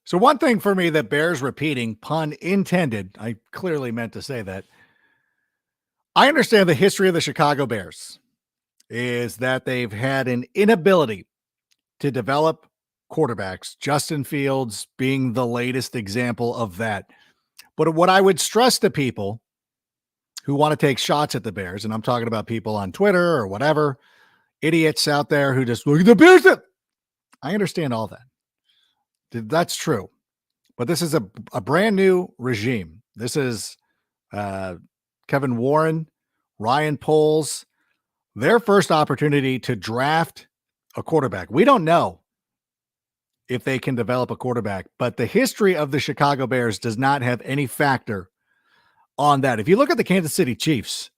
So one thing for me that bears repeating, pun intended, I clearly meant to say that. I understand the history of the Chicago Bears is that they've had an inability to develop quarterbacks, Justin Fields being the latest example of that. But what I would stress to people who want to take shots at the Bears, and I'm talking about people on Twitter or whatever, idiots out there who just look at the Bears. I understand all that. That's true. But this is a brand new regime. This is Kevin Warren, Ryan Poles, their first opportunity to draft a quarterback. We don't know if they can develop a quarterback, but the history of the Chicago Bears does not have any factor on that. If you look at the Kansas City Chiefs,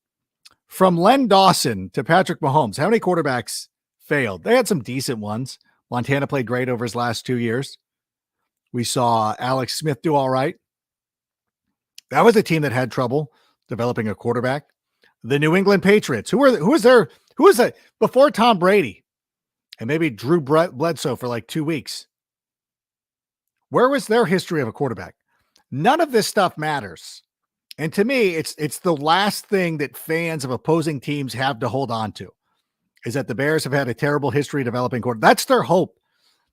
from Len Dawson to Patrick Mahomes, how many quarterbacks failed? They had some decent ones. Montana played great over his last 2 years. We saw Alex Smith do all right. That was a team that had trouble developing a quarterback. The New England Patriots, who was that before Tom Brady and maybe Drew Bledsoe for like 2 weeks? Where was their history of a quarterback? None of this stuff matters. And to me, it's the last thing that fans of opposing teams have to hold on to is that the Bears have had a terrible history developing quarterback. That's their hope.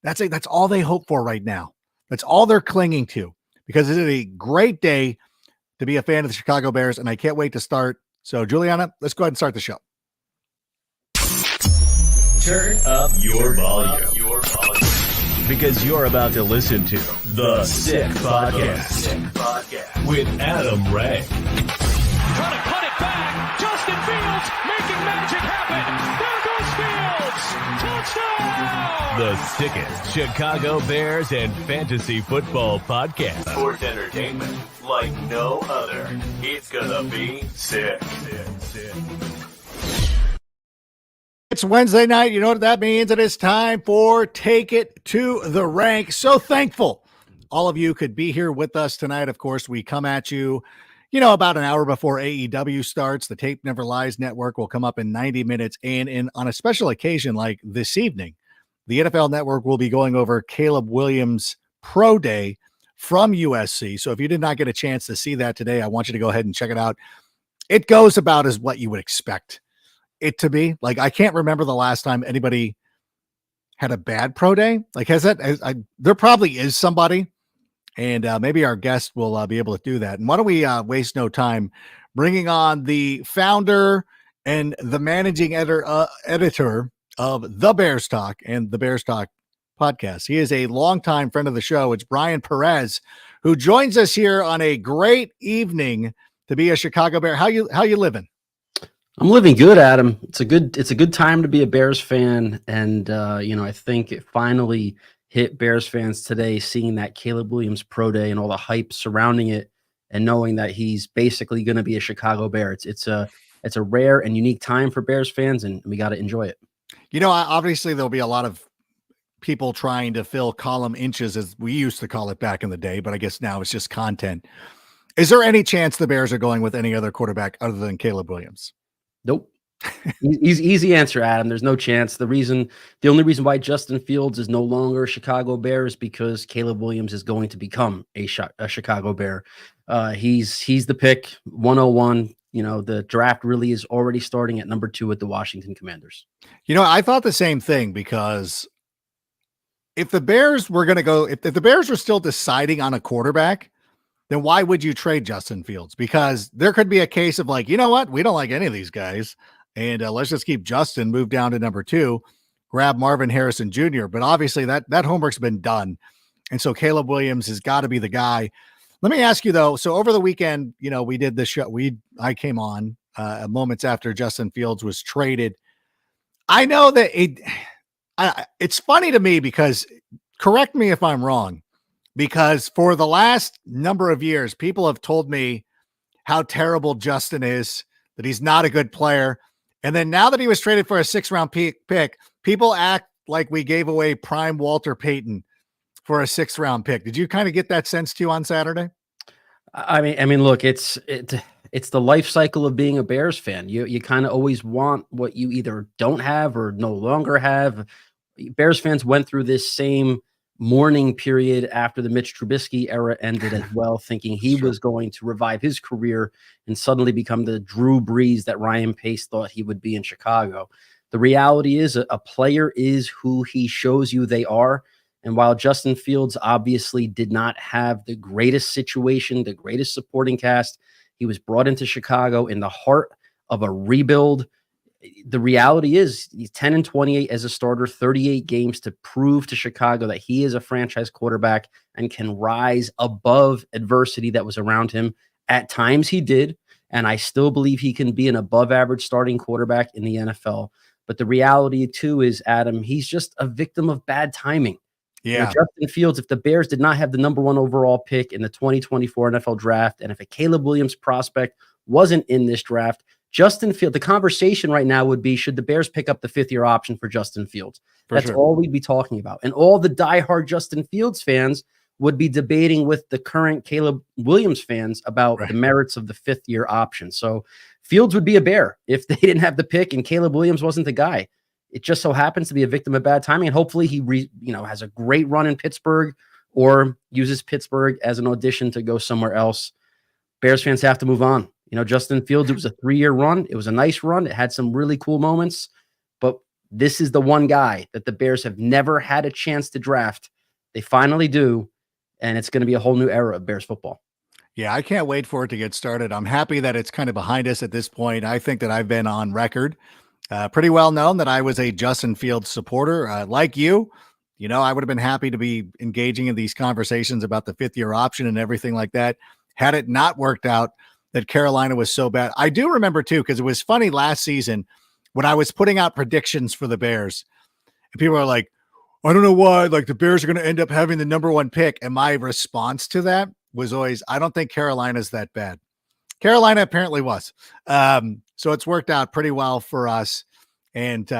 That's all they hope for right now. That's all they're clinging to because it is a great day to be a fan of the Chicago Bears, and I can't wait to start. So, Juliana, let's go ahead and start the show. Turn up your volume. Because you're about to listen to The Sick Podcast with Adam Ray. Trying to cut it back. Justin Fields making magic happen. There goes Fields. Touchdown. The sickest Chicago Bears and fantasy football podcast. Sports entertainment like no other. It's gonna be sick. It's Wednesday night. You know what that means? It is time for Take It to the Rank. So thankful all of you could be here with us tonight. Of course, we come at you, about an hour before AEW starts. The Tape Never Lies Network will come up in 90 minutes. And on a special occasion like this evening, the NFL Network will be going over Caleb Williams' Pro Day from USC. So if you did not get a chance to see that today, I want you to go ahead and check it out. It goes about as what you would expect it to be. Like, I can't remember the last time anybody had a bad pro day. Like, there probably is somebody, and maybe our guest will be able to do that. And why don't we waste no time bringing on the founder and the managing editor of The Bears Talk and The Bears Talk podcast. He is a longtime friend of the show. It's Bryan Perez, who joins us here on a great evening to be a Chicago Bear. How you living? I'm living good, Adam. It's a good time to be a Bears fan. And, I think it finally hit Bears fans today, seeing that Caleb Williams Pro Day and all the hype surrounding it and knowing that he's basically going to be a Chicago Bear. It's a rare and unique time for Bears fans, and we got to enjoy it. Obviously there'll be a lot of people trying to fill column inches, as we used to call it back in the day, but I guess now it's just content. Is there any chance the Bears are going with any other quarterback other than Caleb Williams? Nope. Easy answer, Adam. There's no chance. The only reason why Justin Fields is no longer a Chicago Bear is because Caleb Williams is going to become a Chicago Bear. He's the pick 101. The draft really is already starting at number 2 with the Washington Commanders. I thought the same thing, because if the Bears were going to go, if the Bears were still deciding on a quarterback, then why would you trade Justin Fields? Because there could be a case of like, you know what? We don't like any of these guys. And let's just keep Justin, move down to number 2, grab Marvin Harrison Jr. But obviously that homework's been done. And so Caleb Williams has got to be the guy. Let me ask you though. So over the weekend, we did the show. I came on moments after Justin Fields was traded. I know that it's funny to me because, correct me if I'm wrong, because for the last number of years, people have told me how terrible Justin is, that he's not a good player. And then now that he was traded for a 6th-round pick, people act like we gave away prime Walter Payton for a 6th-round pick. Did you kind of get that sense too on Saturday? I mean, look, it's the life cycle of being a Bears fan. You kind of always want what you either don't have or no longer have. Bears fans went through this same mourning period after the Mitch Trubisky era ended as well, thinking he was going to revive his career and suddenly become the Drew Brees that Ryan Pace thought he would be in Chicago. The reality is a player is who he shows you they are. And while Justin Fields obviously did not have the greatest situation, the greatest supporting cast, he was brought into Chicago in the heart of a rebuild. The reality is he's 10-28 as a starter, 38 games to prove to Chicago that he is a franchise quarterback and can rise above adversity that was around him. At times he did, and I still believe he can be an above average starting quarterback in the NFL. But the reality too is, Adam, he's just a victim of bad timing. Yeah. Justin Fields, if the Bears did not have the number 1 overall pick in the 2024 NFL draft, and if a Caleb Williams prospect wasn't in this draft, Justin Fields, the conversation right now would be, should the Bears pick up the 5th-year option for Justin Fields? That's all we'd be talking about. And all the diehard Justin Fields fans would be debating with the current Caleb Williams fans about the merits of the 5th-year option. So Fields would be a Bear if they didn't have the pick and Caleb Williams wasn't the guy. It just so happens to be a victim of bad timing. And hopefully he has a great run in Pittsburgh or uses Pittsburgh as an audition to go somewhere else. Bears fans have to move on. Justin Fields, it was a 3-year run. It was a nice run. It had some really cool moments, but this is the one guy that the Bears have never had a chance to draft. They finally do, and it's going to be a whole new era of Bears football. Yeah, I can't wait for it to get started. I'm happy that it's kind of behind us at this point. I think that I've been on record pretty well known that I was a Justin Fields supporter. Like you, I would have been happy to be engaging in these conversations about the 5th-year option and everything like that had it not worked out that Carolina was so bad. I do remember too, because it was funny last season when I was putting out predictions for the Bears and people are like, I don't know why, like the Bears are going to end up having the number 1 pick. And my response to that was always, I don't think Carolina's that bad. Carolina apparently was. So it's worked out pretty well for us. And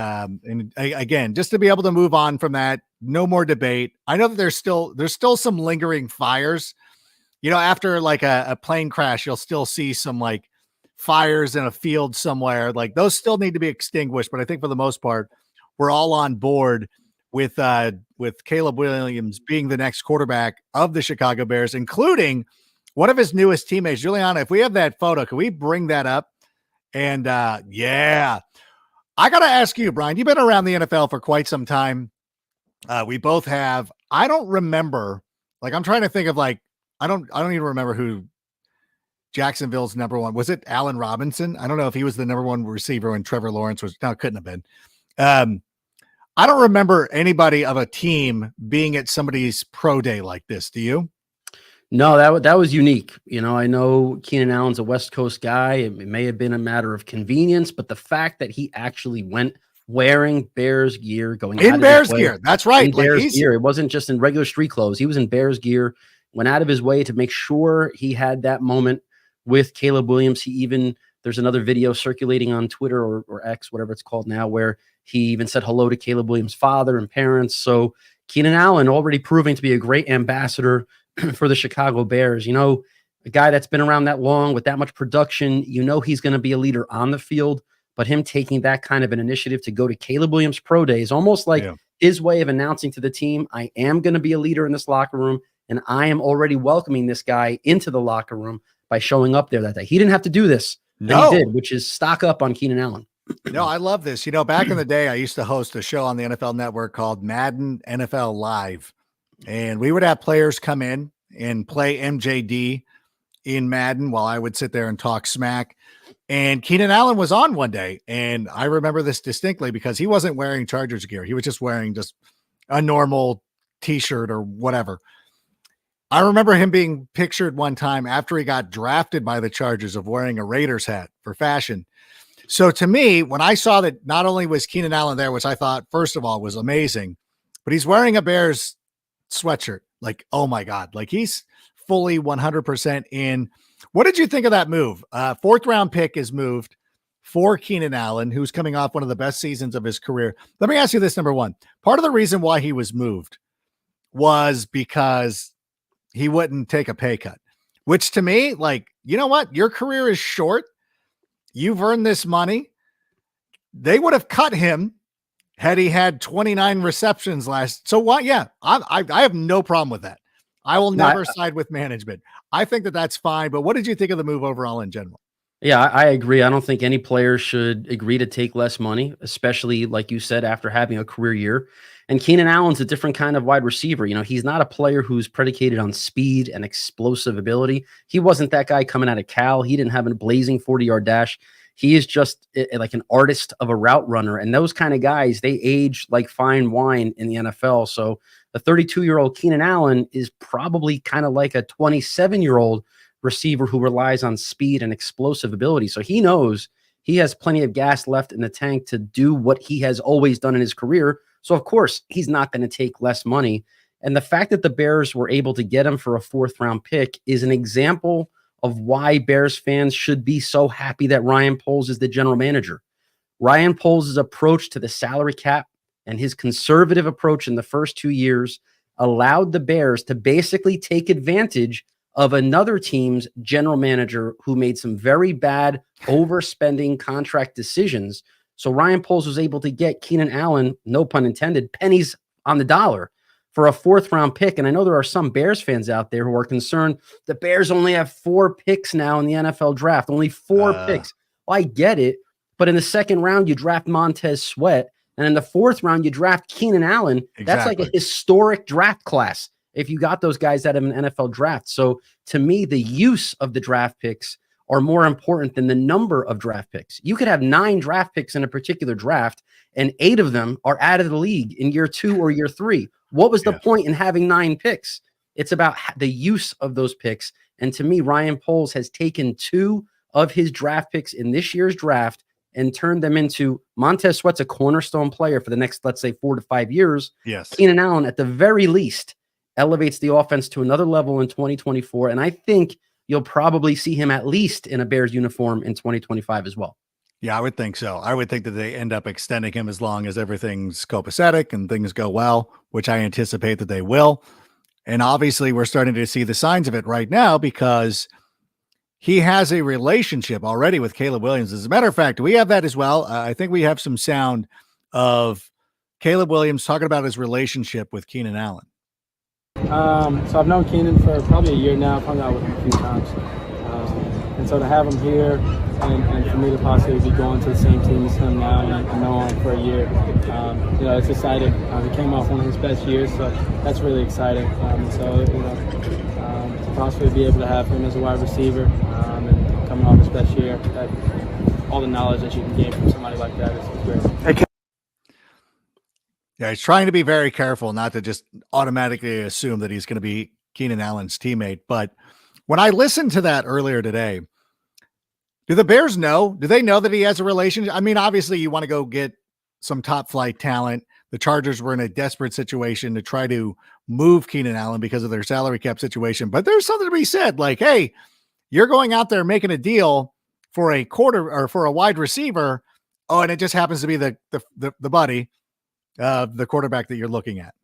again, just to be able to move on from that, no more debate. I know that there's still some lingering fires. After like a plane crash, you'll still see some like fires in a field somewhere. Like those still need to be extinguished. But I think for the most part, we're all on board with Caleb Williams being the next quarterback of the Chicago Bears, including one of his newest teammates. Juliana, if we have that photo, can we bring that up? And yeah, I got to ask you, Bryan, you've been around the NFL for quite some time. We both have. I don't remember, like, I'm trying to think of like, I don't even remember who Jacksonville's number 1 was. It Allen Robinson? I don't know if he was the number 1 receiver when Trevor Lawrence was. No, it couldn't have been. I don't remember anybody of a team being at somebody's pro day like this. Do you? No, that was unique. I know Keenan Allen's a West Coast guy. It may have been a matter of convenience, but the fact that he actually went wearing Bears gear, going in Bears gear. That's right. In Bears gear. It wasn't just in regular street clothes. He was in Bears gear. Went out of his way to make sure he had that moment with Caleb Williams. There's another video circulating on Twitter or X, whatever it's called now, where he even said hello to Caleb Williams' father and parents. So Keenan Allen already proving to be a great ambassador for the Chicago Bears. A guy that's been around that long with that much production, he's going to be a leader on the field, but him taking that kind of an initiative to go to Caleb Williams' pro day is almost like his way of announcing to the team, I am going to be a leader in this locker room. And I am already welcoming this guy into the locker room by showing up there that day. He didn't have to do this. No. He did, which is stock up on Keenan Allen. No, I love this. Back in the day, I used to host a show on the NFL Network called Madden NFL Live. And we would have players come in and play MJD in Madden while I would sit there and talk smack. And Keenan Allen was on one day. And I remember this distinctly because he wasn't wearing Chargers gear. He was just wearing just a normal t-shirt or whatever. I remember him being pictured one time after he got drafted by the Chargers of wearing a Raiders hat for fashion. So to me, when I saw that not only was Keenan Allen there, which I thought, first of all, was amazing, but he's wearing a Bears sweatshirt. Like, oh my God, like he's fully 100% in. What did you think of that move? 4th round pick is moved for Keenan Allen, who's coming off one of the best seasons of his career. Let me ask you this, number 1. Part of the reason why he was moved was because he wouldn't take a pay cut, which to me, like, you know what? Your career is short. You've earned this money. They would have cut him had he had 29 receptions last. So what? Yeah, I have no problem with that. I will never side with management. I think that that's fine. But what did you think of the move overall in general? Yeah, I agree. I don't think any player should agree to take less money, especially like you said, after having a career year. And Keenan Allen's a different kind of wide receiver. You know, he's not a player who's predicated on speed and explosive ability. He wasn't that guy coming out of Cal. He didn't have a blazing 40-yard dash. He is just like an artist of a route runner. And those kind of guys, they age like fine wine in the NFL. So the 32-year-old Keenan Allen is probably kind of like a 27-year-old receiver who relies on speed and explosive ability. So he knows he has plenty of gas left in the tank to do what he has always done in his career. So of course he's not going to take less money. And the fact that the Bears were able to get him for a 4th-round pick is an example of why Bears fans should be so happy that Ryan Poles is the general manager. Ryan Poles' approach to the salary cap and his conservative approach in the first 2 years allowed the Bears to basically take advantage of another team's general manager who made some very bad overspending contract decisions. So Ryan Poles was able to get Keenan Allen, no pun intended, pennies on the dollar for a 4th-round pick. And I know there are some Bears fans out there who are concerned the Bears only have 4 picks now in the NFL draft, only 4 picks. Well, I get it, but in the 2nd round, you draft Montez Sweat, and in the 4th round, you draft Keenan Allen. Exactly. That's like a historic draft class if you got those guys out of an NFL draft. So to me, the use of the draft picks are more important than the number of draft picks. You could have 9 draft picks in a particular draft, and 8 of them are out of the league in year 2 or year 3. What was the point in having 9 picks? It's about the use of those picks. And to me, Ryan Poles has taken 2 of his draft picks in this year's draft and turned them into Montez Sweat's a cornerstone player for the next, let's say, 4 to 5 years. Yes. Keenan Allen, at the very least, elevates the offense to another level in 2024. And I think you'll probably see him at least in a Bears uniform in 2025 as well. Yeah, I would think so. I would think that they end up extending him as long as everything's copacetic and things go well, which I anticipate that they will. And obviously we're starting to see the signs of it right now because he has a relationship already with Caleb Williams. As a matter of fact, we have that as well. I think we have some sound of Caleb Williams talking about his relationship with Keenan Allen. So I've known Keenan for probably a year now. I've hung out with him a few times. And so to have him here and for me to possibly be going to the same team as him now and know him for a year, it's exciting. He came off one of his best years, so that's really exciting. To possibly be able to have him as a wide receiver and coming off his best year, all the knowledge that you can gain from somebody like that is great. Yeah, he's trying to be very careful not to just automatically assume that he's going to be Keenan Allen's teammate. But when I listened to that earlier today, do the Bears know? Do they know that he has a relationship? I mean, obviously you want to go get some top flight talent. The Chargers were in a desperate situation to try to move Keenan Allen because of their salary cap situation. But there's something to be said like, hey, you're going out there making a deal for a quarter or for a wide receiver. Oh, and it just happens to be the buddy. The quarterback that you're looking at.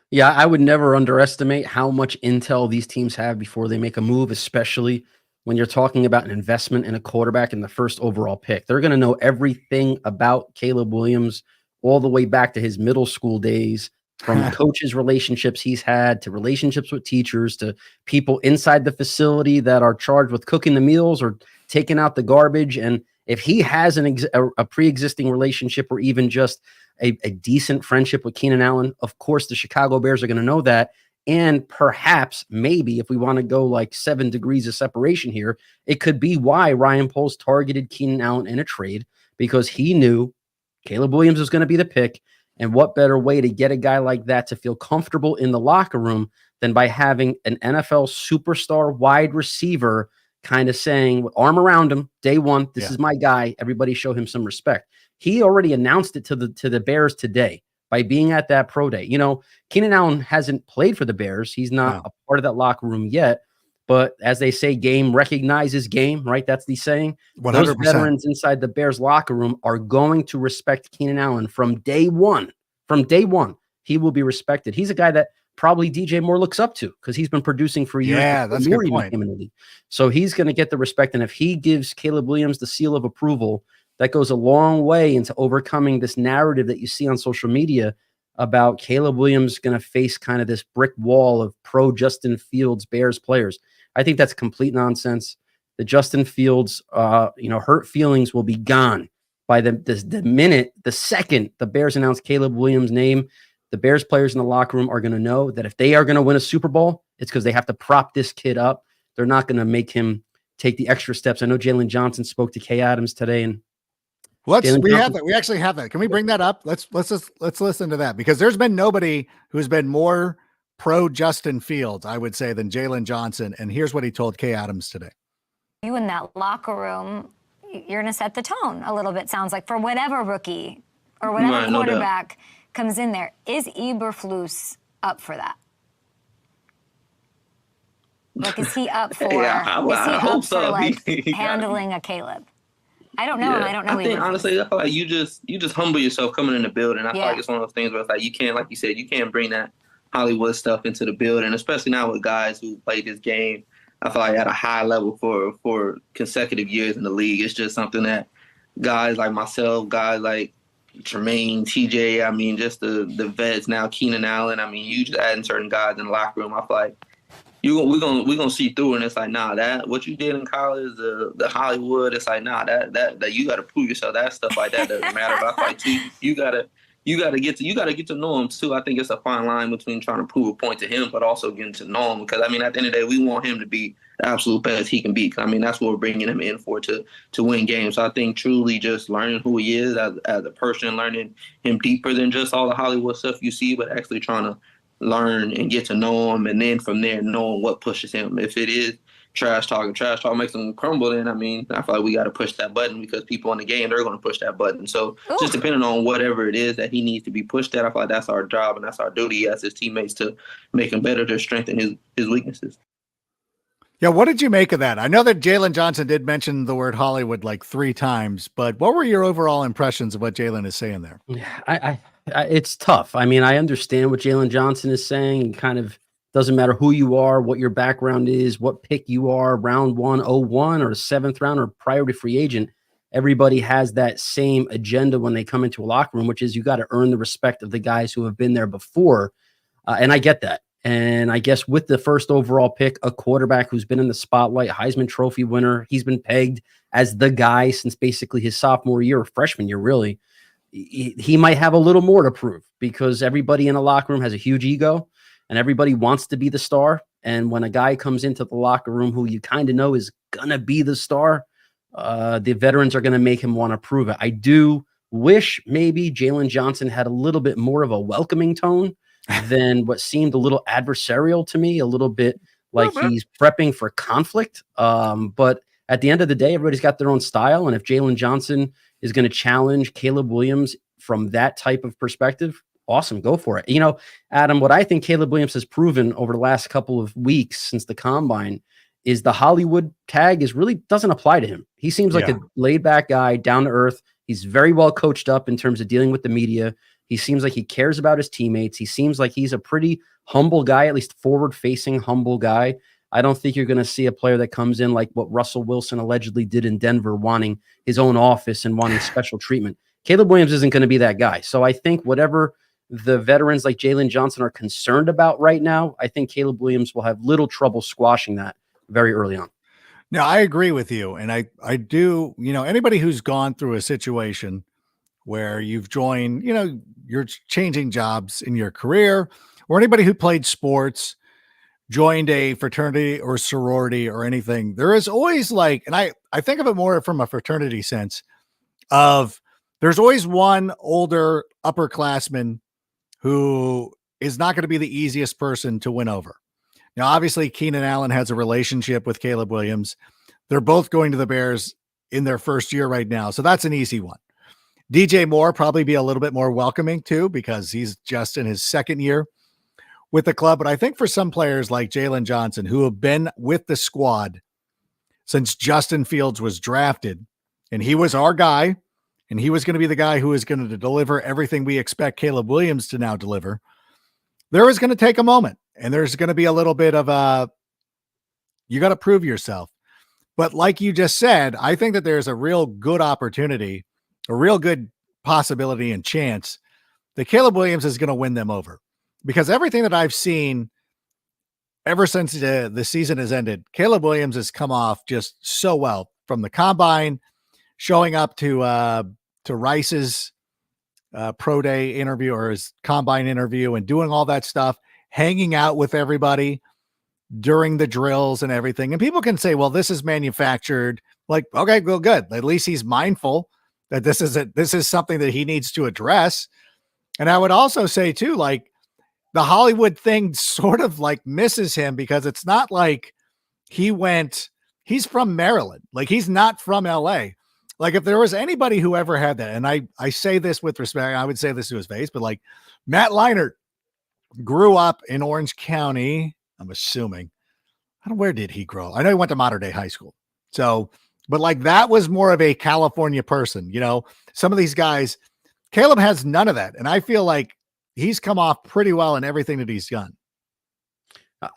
Yeah, I would never underestimate how much intel these teams have before they make a move, especially when you're talking about an investment in a quarterback in the 1st overall pick. They're going to know everything about Caleb Williams all the way back to his middle school days, from coaches' relationships he's had to relationships with teachers to people inside the facility that are charged with cooking the meals or taking out the garbage. And if he has a pre-existing relationship or even just a decent friendship with Keenan Allen, of course, the Chicago Bears are going to know that. And perhaps, maybe, if we want to go like 7 degrees of separation here, it could be why Ryan Poles targeted Keenan Allen in a trade, because he knew Caleb Williams was going to be the pick. And what better way to get a guy like that to feel comfortable in the locker room than by having an NFL superstar wide receiver kind of saying, with arm around him, day one, this is my guy. Everybody show him some respect. He already announced it to the Bears today by being at that pro day. You know, Keenan Allen hasn't played for the Bears. He's not a part of that locker room yet. But as they say, game recognizes game, right? That's the saying. 100%. Those veterans inside the Bears locker room are going to respect Keenan Allen from day one. From day one, he will be respected. He's a guy that probably DJ Moore looks up to because he's been producing for years. Yeah, that's a good point. So he's going to get the respect. And if he gives Caleb Williams the seal of approval that goes a long way into overcoming this narrative that you see on social media about Caleb Williams going to face kind of this brick wall of pro Justin Fields Bears players. I think that's complete nonsense. The Justin Fields, hurt feelings will be gone by the second the Bears announce Caleb Williams' name. The Bears players in the locker room are going to know that if they are going to win a Super Bowl, it's because they have to prop this kid up. They're not going to make him take the extra steps. I know Jaylon Johnson spoke to Kay Adams today, and we have that. We actually have that. Can we bring that up? Let's listen to that, because there's been nobody who's been more pro Justin Fields, I would say, than Jaylon Johnson. And here's what he told Kay Adams today. You in that locker room, you're going to set the tone a little bit, sounds like, for whatever rookie or whatever quarterback comes in there. Is Eberflus up for that? Like, is he up for? I hope so. Handling a Caleb? I don't know. Yeah. I don't know. I think honestly, I feel like you just humble yourself coming in the building. I feel like it's one of those things where it's like you can't, like you said, you can't bring that Hollywood stuff into the building, especially now with guys who play this game. I feel like at a high level for consecutive years in the league. It's just something that guys like myself, guys like Tremaine, TJ, I mean, just the vets now, Keenan Allen. I mean, you just adding certain guys in the locker room. I feel like we're gonna see through, and it's like, nah, that what you did in college, the Hollywood, it's like, nah, that you got to prove yourself. That stuff like that doesn't matter. But I feel like too, you gotta get to know him too. I think it's a fine line between trying to prove a point to him, but also getting to know him, because I mean, at the end of the day, we want him to be the absolute best he can be. I mean, that's what we're bringing him in for, to win games. So I think truly just learning who he is as a person, learning him deeper than just all the Hollywood stuff you see, but actually trying to learn and get to know him, and then from there knowing what pushes him. If it is trash talk makes him crumble, then I mean, I feel like we got to push that button, because people in the game, they're going to push that button. So just depending on whatever it is that he needs to be pushed at, I feel like that's our job and that's our duty as his teammates, to make him better, to strengthen his weaknesses. Yeah, what did you make of that? I know that Jaylon Johnson did mention the word Hollywood like 3 times, but what were your overall impressions of what Jaylon is saying there? Yeah, it's tough. I mean, I understand what Jaylon Johnson is saying. Kind of doesn't matter who you are, what your background is, what pick you are, round 101 or 7th round or priority free agent. Everybody has that same agenda when they come into a locker room, which is you got to earn the respect of the guys who have been there before. And I get that. And I guess with the first overall pick, a quarterback who's been in the spotlight, Heisman Trophy winner, he's been pegged as the guy since basically his sophomore year or freshman year, really. He might have a little more to prove, because everybody in a locker room has a huge ego and everybody wants to be the star. And when a guy comes into the locker room who you kind of know is going to be the star, the veterans are going to make him want to prove it. I do wish maybe Jaylon Johnson had a little bit more of a welcoming tone than what seemed a little adversarial to me, a little bit like he's prepping for conflict. But at the end of the day, everybody's got their own style. And if Jaylon Johnson is going to challenge Caleb Williams from that type of perspective, awesome, go for it. You know, Adam, what I think Caleb Williams has proven over the last couple of weeks since the combine is the Hollywood tag really doesn't apply to him. He seems like a laid back guy, down to earth. He's very well coached up in terms of dealing with the media. He seems like he cares about his teammates. He seems like he's a pretty humble guy, at least forward facing, humble guy. I don't think you're going to see a player that comes in like what Russell Wilson allegedly did in Denver, wanting his own office and wanting special treatment. Caleb Williams isn't going to be that guy. So I think whatever the veterans like Jaylon Johnson are concerned about right now, I think Caleb Williams will have little trouble squashing that very early on. No, I agree with you. And I do, anybody who's gone through a situation where you've joined, you're changing jobs in your career, or anybody who played sports, joined a fraternity or sorority or anything, there is always and I think of it more from a fraternity sense of there's always one older upperclassman who is not going to be the easiest person to win over. Now, obviously, Keenan Allen has a relationship with Caleb Williams. They're both going to the Bears in their first year right now, so that's an easy one. DJ Moore probably be a little bit more welcoming too, because he's just in his second year with the club. But I think for some players like Jaylon Johnson, who have been with the squad since Justin Fields was drafted, and he was our guy, and he was going to be the guy who is going to deliver everything we expect Caleb Williams to now deliver, there is going to take a moment, and there's going to be a little bit of you got to prove yourself. But like you just said, I think that there's a real good opportunity, a real good possibility and chance that Caleb Williams is going to win them over, because everything that I've seen ever since the season has ended, Caleb Williams has come off just so well, from the combine, showing up to Rice's pro day interview or his combine interview and doing all that stuff, hanging out with everybody during the drills and everything. And people can say, well, this is manufactured. Like, okay, well, good. At least he's mindful that this is something that he needs to address. And I would also say too, like, the Hollywood thing sort of like misses him, because it's not like he's from Maryland. Like, he's not from LA. Like, if there was anybody who ever had that, and I say this with respect, I would say this to his face, but like, Matt Leinart grew up in Orange County, I'm assuming. I don't know, where did he grow? I know he went to Modern Day High School. So, but like, that was more of a California person, you know, some of these guys. Caleb has none of that. And I feel like he's come off pretty well in everything that he's done.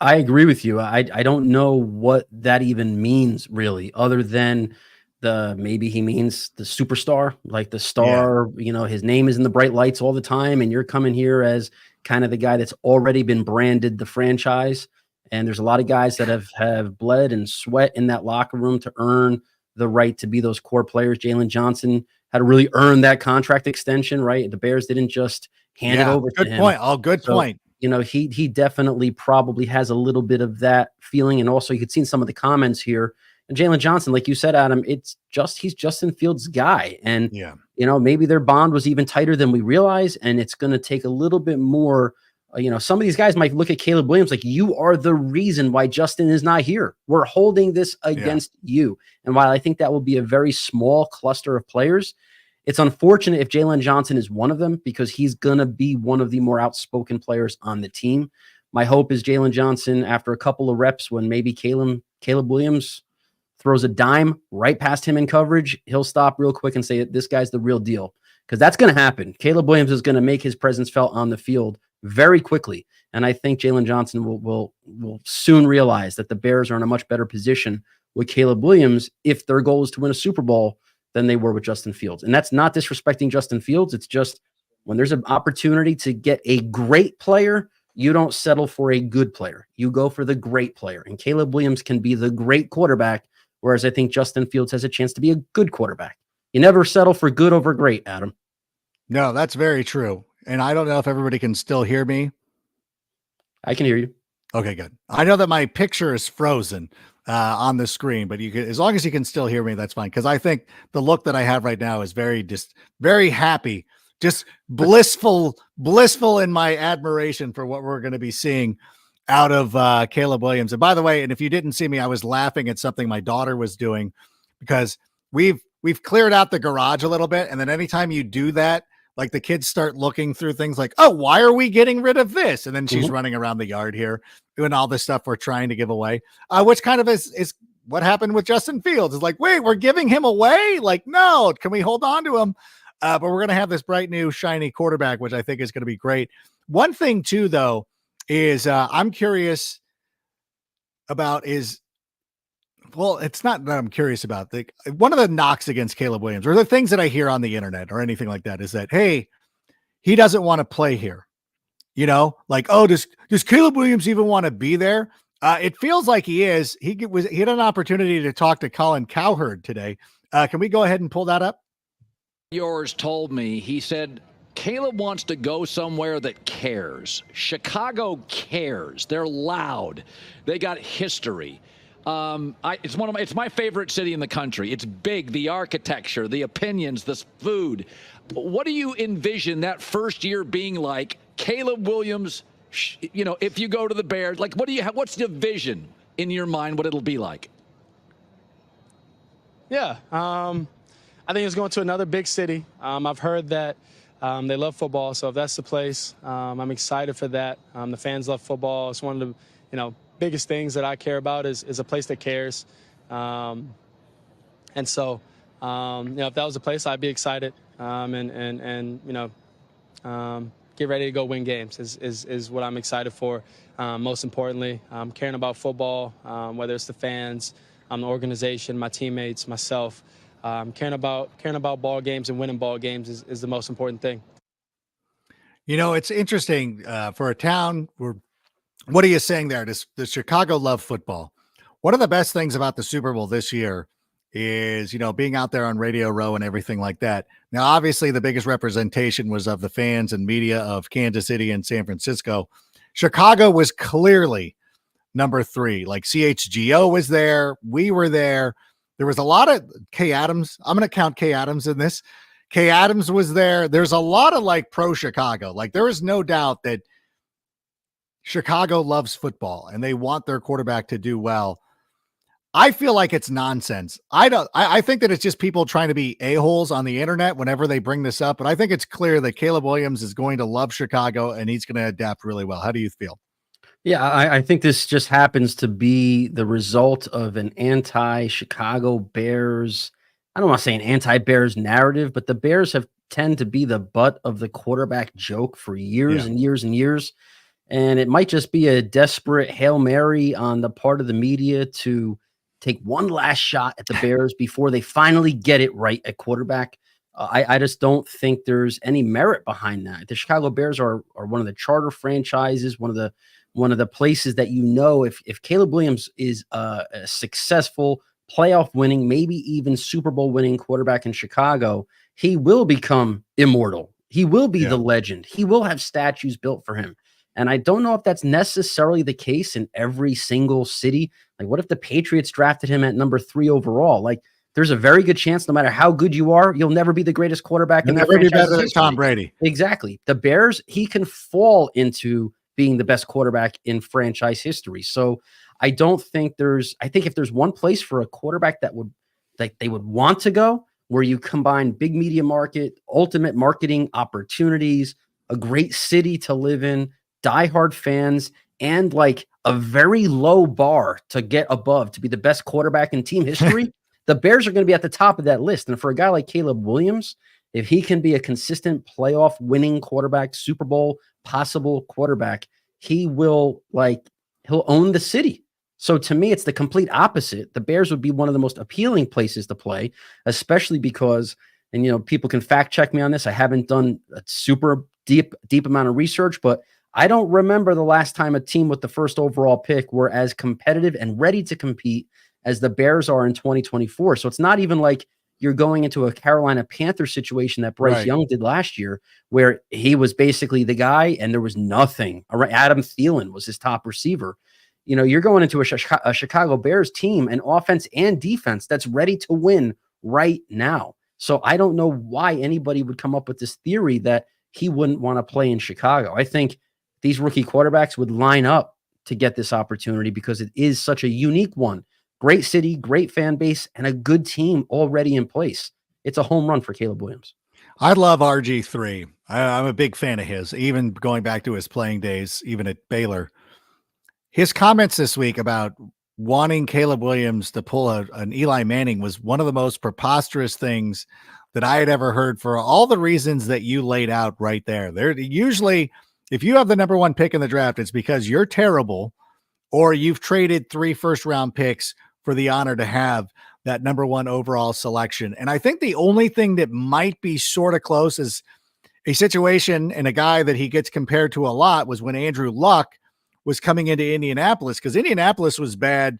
I agree with you. I don't know what that even means, really, other than maybe he means the superstar, like the star, you know, his name is in the bright lights all the time, and you're coming here as kind of the guy that's already been branded the franchise. And there's a lot of guys that have bled and sweat in that locker room to earn the right to be those core players. Jaylon Johnson had to really earn that contract extension, right? The Bears didn't just hand it over to him. Good point. Oh, good point. You know, he definitely probably has a little bit of that feeling. And also, you could see in some of the comments here, and Jaylon Johnson, like you said, Adam, he's Justin Fields' guy. And, you know, maybe their bond was even tighter than we realize. And it's going to take a little bit more. You know, some of these guys might look at Caleb Williams like, you are the reason why Justin is not here. We're holding this against you. And while I think that will be a very small cluster of players, it's unfortunate if Jaylon Johnson is one of them, because he's going to be one of the more outspoken players on the team. My hope is Jaylon Johnson, after a couple of reps, when maybe Caleb Williams throws a dime right past him in coverage, he'll stop real quick and say, this guy's the real deal. Because that's going to happen. Caleb Williams is going to make his presence felt on the field very quickly. And I think Jaylon Johnson will soon realize that the Bears are in a much better position with Caleb Williams, if their goal is to win a Super Bowl, than they were with Justin Fields. And that's not disrespecting Justin Fields. It's just, when there's an opportunity to get a great player, you don't settle for a good player. You go for the great player. And Caleb Williams can be the great quarterback, whereas I think Justin Fields has a chance to be a good quarterback. You never settle for good over great, Adam. No, that's very true. And I don't know if everybody can still hear me. I can hear you. Okay, good. I know that my picture is frozen on the screen, but you can, as long as you can still hear me, that's fine. Because I think the look that I have right now is very happy, just blissful in my admiration for what we're going to be seeing out of Caleb Williams. And by the way, and if you didn't see me, I was laughing at something my daughter was doing, because we've cleared out the garage a little bit, and then anytime you do that, like, the kids start looking through things like, oh, why are we getting rid of this? And then she's running around the yard here doing all this stuff we're trying to give away, which kind of is what happened with Justin Fields. It's like, wait, we're giving him away? Like, no, can we hold on to him? But we're going to have this bright new shiny quarterback, which I think is going to be great. One thing too, though, is I'm curious about well, it's not that I'm curious about. One of the knocks against Caleb Williams, or the things that I hear on the internet or anything like that, is that, hey, he doesn't want to play here. You know, like, oh, does Caleb Williams even want to be there? It feels like he is. He had an opportunity to talk to Colin Cowherd today. Can we go ahead and pull that up? Yours told me, he said, Caleb wants to go somewhere that cares. Chicago cares. They're loud. They got history. It's my favorite city in the country. It's big, the architecture, the opinions, the food. What do you envision that first year being like? Caleb Williams, you know, if you go to the Bears, like, what's the vision in your mind, what it'll be like? Yeah, I think it's going to another big city. I've heard that they love football, so if that's the place, I'm excited for that. The fans love football. It's one of the, biggest things that I care about is a place that cares. And so, if that was a place, I'd be excited and get ready to go win games is what I'm excited for. Most importantly, caring about football, whether it's the fans, the organization, my teammates, myself. Caring about ball games and winning ball games is the most important thing. You know, it's interesting for a town where, what are you saying there? Does Chicago love football? One of the best things about the Super Bowl this year is, you know, being out there on Radio Row and everything like that. Now, obviously, the biggest representation was of the fans and media of Kansas City and San Francisco. Chicago was clearly number 3. Like CHGO was there. We were there. There was a lot of Kay Adams. I'm going to count Kay Adams in this. Kay Adams was there. There's a lot of like pro Chicago. Like there is no doubt that Chicago loves football and they want their quarterback to do well. I feel like it's nonsense. I think that it's just people trying to be a-holes on the internet whenever they bring this up. But I think it's clear that Caleb Williams is going to love Chicago and he's going to adapt really well. How do you feel? Yeah, I think this just happens to be the result of an anti-Chicago Bears. I don't want to say an anti-Bears narrative, but the Bears have tend to be the butt of the quarterback joke for years and years and years. And it might just be a desperate Hail Mary on the part of the media to take one last shot at the Bears before they finally get it right at quarterback. I just don't think there's any merit behind that. The Chicago Bears are one of the charter franchises, one of the places that, you know, if Caleb Williams is a successful playoff winning, maybe even Super Bowl winning quarterback in Chicago, he will become immortal. He will be the legend. He will have statues built for him. And I don't know if that's necessarily the case in every single city. Like, what if the Patriots drafted him at number 3 overall? Like, there's a very good chance, no matter how good you are, you'll never be the greatest quarterback in that franchise. Never be better than Tom Brady. Exactly. The Bears, he can fall into being the best quarterback in franchise history. So I don't think I think if there's one place for a quarterback that they would want to go, where you combine big media market, ultimate marketing opportunities, a great city to live in, diehard fans, and like a very low bar to get above to be the best quarterback in team history, the Bears are going to be at the top of that list. And for a guy like Caleb Williams, if he can be a consistent playoff winning quarterback, Super Bowl possible quarterback, he'll own the city. So to me, it's the complete opposite. The Bears would be one of the most appealing places to play, especially because, and you know, people can fact check me on this, I haven't done a super deep amount of research, but I don't remember the last time a team with the first overall pick were as competitive and ready to compete as the Bears are in 2024. So it's not even like you're going into a Carolina Panthers situation that Bryce Young did last year, where he was basically the guy and there was nothing. Adam Thielen was his top receiver. You know, you're going into a Chicago Bears team, an offense and defense that's ready to win right now. So I don't know why anybody would come up with this theory that he wouldn't want to play in Chicago. I think these rookie quarterbacks would line up to get this opportunity because it is such a unique one. Great city, great fan base, and a good team already in place. It's a home run for Caleb Williams. I love RG3. I'm a big fan of his, even going back to his playing days, even at Baylor. His comments this week about wanting Caleb Williams to pull an Eli Manning was one of the most preposterous things that I had ever heard, for all the reasons that you laid out right there. They're usually, if you have the number 1 pick in the draft, it's because you're terrible or you've traded 3 first-round picks for the honor to have that number 1 overall selection. And I think the only thing that might be sort of close is a situation, and a guy that he gets compared to a lot, was when Andrew Luck was coming into Indianapolis, because Indianapolis was bad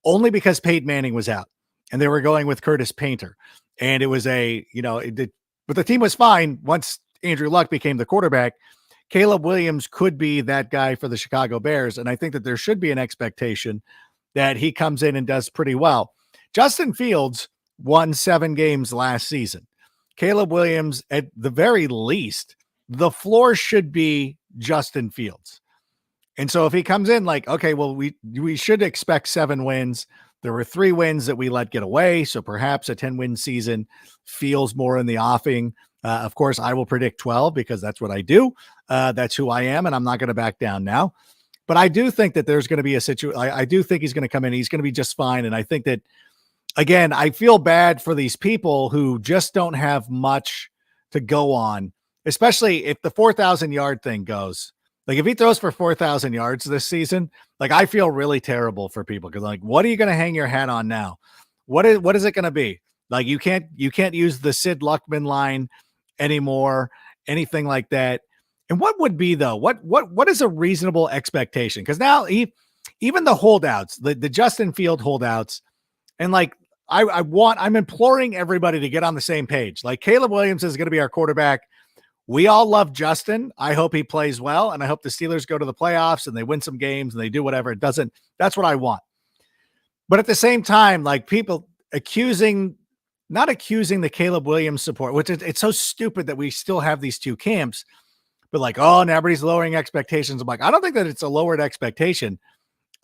only because Peyton Manning was out and they were going with Curtis Painter. And it was but the team was fine once Andrew Luck became the quarterback. Caleb Williams could be that guy for the Chicago Bears. And I think that there should be an expectation that he comes in and does pretty well. Justin Fields won 7 games last season. Caleb Williams, at the very least, the floor should be Justin Fields. And so if he comes in like, okay, well, we should expect 7 wins. There were 3 wins that we let get away. So perhaps a 10-win season feels more in the offing. Of course, I will predict 12 because that's what I do. That's who I am, and I'm not going to back down now. But I do think that there's going to be a situation. I do think he's going to come in. He's going to be just fine. And I think that, again, I feel bad for these people who just don't have much to go on, especially if the 4,000-yard thing goes. Like if he throws for 4,000 yards this season, like I feel really terrible for people because like, what are you going to hang your hat on now? What is it going to be? Like you can't use the Sid Luckman line anymore, anything like that. And what would be though? What is a reasonable expectation? Because now even the holdouts, the Justin Field holdouts, and like I'm imploring everybody to get on the same page. Like Caleb Williams is going to be our quarterback. We all love Justin. I hope he plays well, and I hope the Steelers go to the playoffs and they win some games and they do whatever. That's what I want. But at the same time, like people not accusing the Caleb Williams support, which it's so stupid that we still have these two camps, but like, oh, and everybody's lowering expectations. I'm like, I don't think that it's a lowered expectation.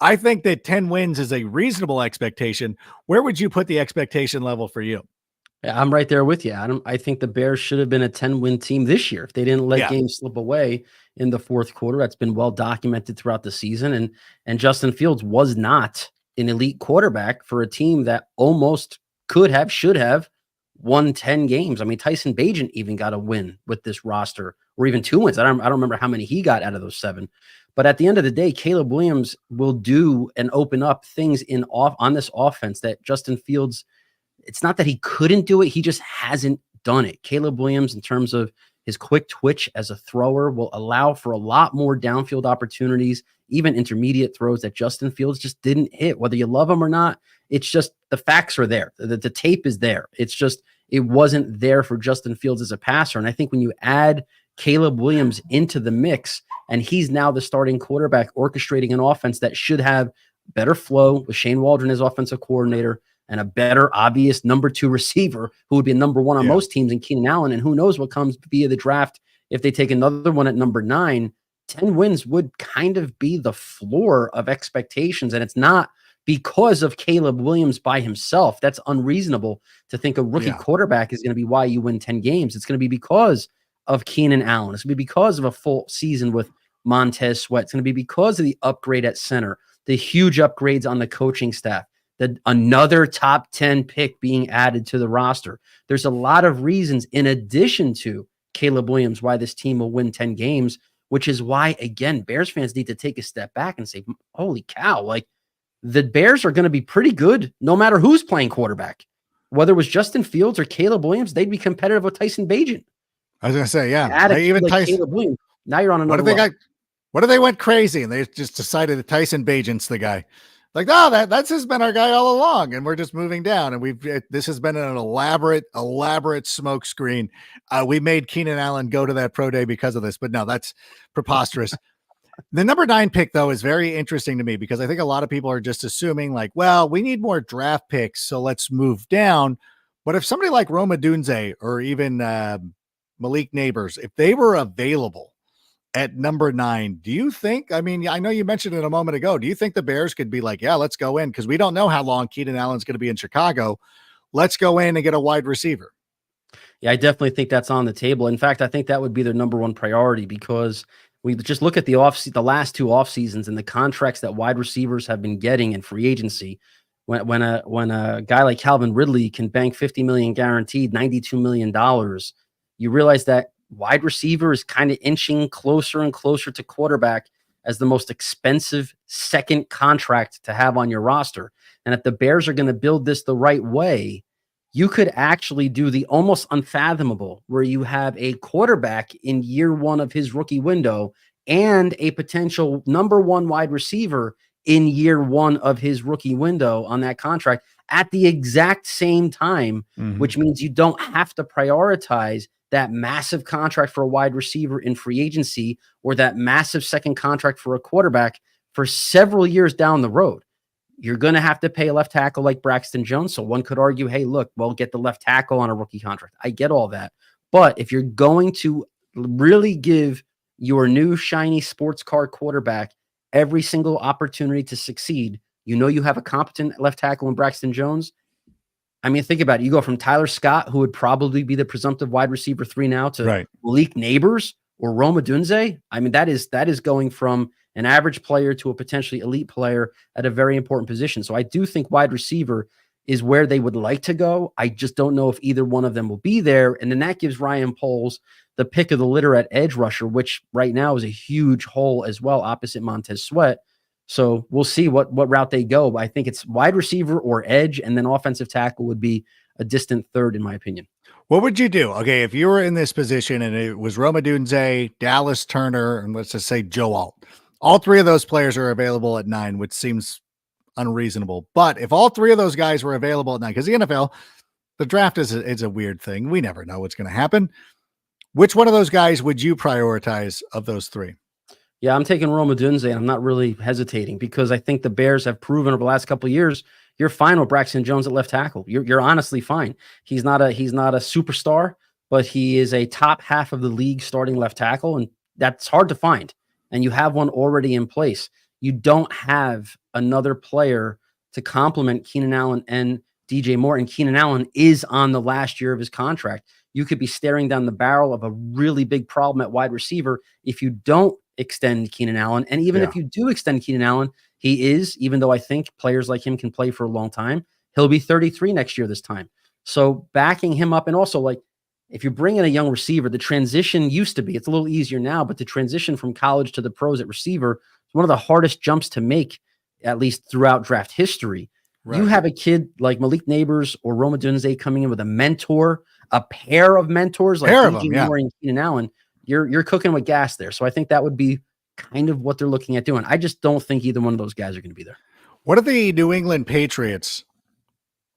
I think that 10 wins is a reasonable expectation. Where would you put the expectation level for you? Yeah, I'm right there with you, Adam. I think the Bears should have been a 10-win team this year if they didn't let games slip away in the fourth quarter. That's been well documented throughout the season. And Justin Fields was not an elite quarterback for a team that almost should have won 10 games. I mean, Tyson Bagent even got a win with this roster, or even 2 wins. I don't remember how many he got out of those 7. But at the end of the day, Caleb Williams will do and open up things on this offense that Justin Fields, it's not that he couldn't do it, he just hasn't done it. Caleb Williams, in terms of his quick twitch as a thrower, will allow for a lot more downfield opportunities, even intermediate throws that Justin Fields just didn't hit. Whether you love him or not, it's just the facts are there. The tape is there. It's just it wasn't there for Justin Fields as a passer. And I think when you add Caleb Williams into the mix, and he's now the starting quarterback orchestrating an offense that should have better flow with Shane Waldron as offensive coordinator and a better obvious number 2 receiver who would be number 1 on most teams in Keenan Allen. And who knows what comes via the draft if they take another one at number 9. 10 wins would kind of be the floor of expectations. And it's not because of Caleb Williams by himself. That's unreasonable to think a rookie quarterback is going to be why you win 10 games. It's going to be because of Keenan Allen. It's going to be because of a full season with Montez Sweat. It's going to be because of the upgrade at center, the huge upgrades on the coaching staff, another top 10 pick being added to the roster. There's a lot of reasons in addition to Caleb Williams why this team will win 10 games, which is why, again, Bears fans need to take a step back and say, holy cow, like the Bears are going to be pretty good no matter who's playing quarterback. Whether it was Justin Fields or Caleb Williams, they'd be competitive with Tyson Bagent. I was going to say, yeah. Even like Tyson, Caleb Williams, now you're on another level. What if they went crazy and they just decided that Tyson Bagent's the guy? Like, no, that's has been our guy all along, and we're just moving down. And this has been an elaborate smoke screen. We made Keenan Allen go to that pro day because of this, but no, that's preposterous. The number 9 pick, though, is very interesting to me because I think a lot of people are just assuming like, well, we need more draft picks, so let's move down. But if somebody like Roma Dunze or even Malik Neighbors, if they were available at number 9, do you think, I mean, I know you mentioned it a moment ago, do you think the Bears could be like, yeah, let's go in because we don't know how long Keenan Allen's going to be in Chicago. Let's go in and get a wide receiver. Yeah, I definitely think that's on the table. In fact, I think that would be their number 1 priority because we just look at the last 2 off seasons and the contracts that wide receivers have been getting in free agency. When a guy like Calvin Ridley can bank $50 million guaranteed, $92 million, you realize that wide receiver is kind of inching closer and closer to quarterback as the most expensive second contract to have on your roster. And if the Bears are going to build this the right way, you could actually do the almost unfathomable where you have a quarterback in year 1 of his rookie window and a potential number 1 wide receiver in year 1 of his rookie window on that contract at the exact same time, which means you don't have to prioritize that massive contract for a wide receiver in free agency or that massive second contract for a quarterback for several years down the road. You're going to have to pay a left tackle like Braxton Jones. So one could argue, hey, look, well, get the left tackle on a rookie contract. I get all that. But if you're going to really give your new shiny sports car quarterback every single opportunity to succeed, you know you have a competent left tackle in Braxton Jones. I mean, think about it. You go from Tyler Scott, who would probably be the presumptive wide receiver 3 now, to Malik Neighbors or Roma Dunze. I mean, that is going from an average player to a potentially elite player at a very important position. So I do think wide receiver is where they would like to go. I just don't know if either one of them will be there. And then that gives Ryan Poles the pick of the litter at edge rusher, which right now is a huge hole as well, opposite Montez Sweat. So we'll see what route they go. But I think it's wide receiver or edge, and then offensive tackle would be a distant third, in my opinion. What would you do? Okay, if you were in this position and it was Rome Odunze, Dallas Turner, and let's just say Joe Alt, all three of those players are available at 9, which seems unreasonable. But if all three of those guys were available at 9, because the NFL, the draft is a weird thing. We never know what's going to happen. Which one of those guys would you prioritize of those three? Yeah, I'm taking Rome Odunze, and I'm not really hesitating because I think the Bears have proven over the last couple of years you're fine with Braxton Jones at left tackle. You're honestly fine. He's not a superstar, but he is a top half of the league starting left tackle, and that's hard to find. And you have one already in place. You don't have another player to complement Keenan Allen and DJ Moore, and Keenan Allen is on the last year of his contract. You could be staring down the barrel of a really big problem at wide receiver if you don't extend Keenan Allen. And even if you do extend Keenan Allen, he is, even though I think players like him can play for a long time, he'll be 33 next year this time. So backing him up, and also, like, if you bring in a young receiver, the transition used to be, it's a little easier now, but the transition from college to the pros at receiver is one of the hardest jumps to make, at least throughout draft history. Right. You have a kid like Malik Neighbors or Rome Odunze coming in with a mentor, a pair of mentors like DJ Moore and Keenan Allen. You're cooking with gas there. So I think that would be kind of what they're looking at doing. I just don't think either one of those guys are going to be there. What if the New England Patriots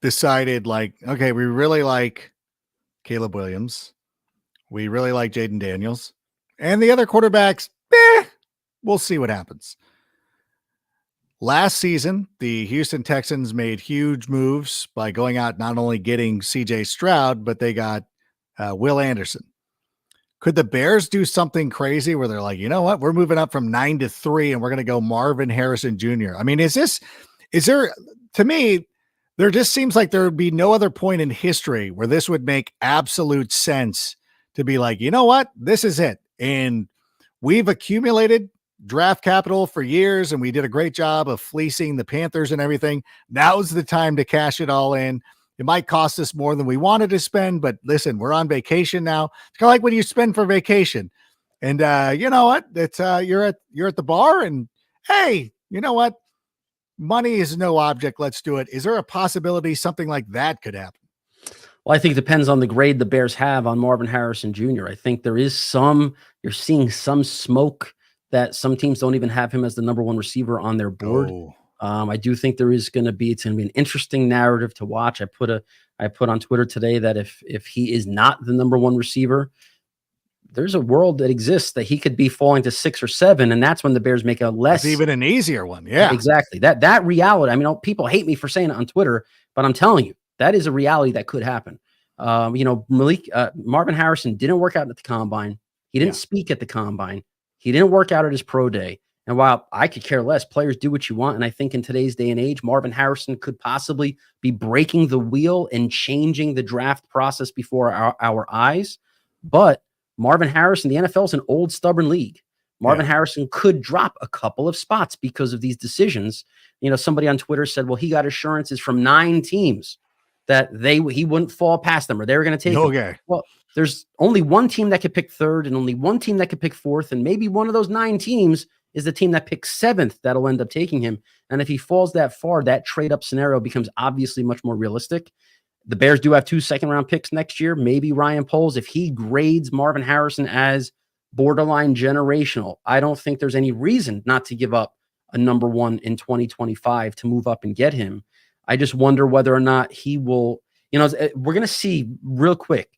decided, like, okay, we really like Caleb Williams, we really like Jaden Daniels, and the other quarterbacks, we'll see what happens. Last season, the Houston Texans made huge moves by going out, not only getting CJ Stroud, but they got Will Anderson. Could the Bears do something crazy where they're like, you know what, we're moving up from 9 to 3 and we're going to go Marvin Harrison Jr.? I mean, to me, there just seems like there would be no other point in history where this would make absolute sense to be like, you know what, this is it. And we've accumulated draft capital for years and we did a great job of fleecing the Panthers and everything. Now's the time to cash it all in. It might cost us more than we wanted to spend, but listen, we're on vacation now. It's kind of like when you spend for vacation, and you know what? It's you're at the bar, and hey, you know what? Money is no object. Let's do it. Is there a possibility something like that could happen? Well, I think it depends on the grade the Bears have on Marvin Harrison Jr. I think there is you're seeing some smoke that some teams don't even have him as the number one receiver on their board. Oh. I do think it's going to be an interesting narrative to watch. I put on Twitter today that if he is not the number one receiver, there's a world that exists that he could be falling to 6 or 7. And that's when the Bears make it's even an easier one. Yeah, exactly. That reality. I mean, people hate me for saying it on Twitter, but I'm telling you, that is a reality that could happen. Marvin Harrison didn't work out at the combine. He didn't speak at the combine. He didn't work out at his pro day. And while I could care less, players do what you want. And I think in today's day and age, Marvin Harrison could possibly be breaking the wheel and changing the draft process before our eyes. But Marvin Harrison, the NFL is an old, stubborn league. Marvin Harrison could drop a couple of spots because of these decisions. You know, somebody on Twitter said, well, he got assurances from 9 teams that he wouldn't fall past them or they were going to take him. Well, there's only one team that could pick 3rd and only one team that could pick 4th. And maybe one of those 9 teams is the team that picks 7th that'll end up taking him. And if he falls that far, that trade up scenario becomes obviously much more realistic. The Bears do have 2 second-round picks next year. Maybe Ryan Poles, if he grades Marvin Harrison as borderline generational, I don't think there's any reason not to give up a number 1 in 2025 to move up and get him. I just wonder whether or not he will, we're going to see real quick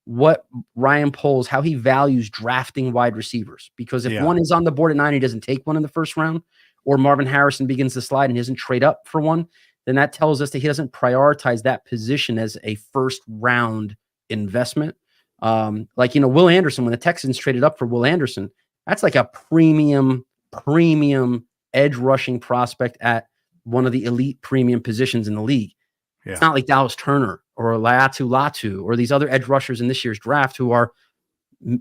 what Ryan Poles, how he values drafting wide receivers. Because if one is on the board at 9, he doesn't take one in the first round, or Marvin Harrison begins to slide and he doesn't trade up for one, then that tells us that he doesn't prioritize that position as a first round investment. Will Anderson, when the Texans traded up for Will Anderson, that's like a premium edge rushing prospect at one of the elite premium positions in the league. Yeah. It's not like Dallas Turner or Latu or these other edge rushers in this year's draft who are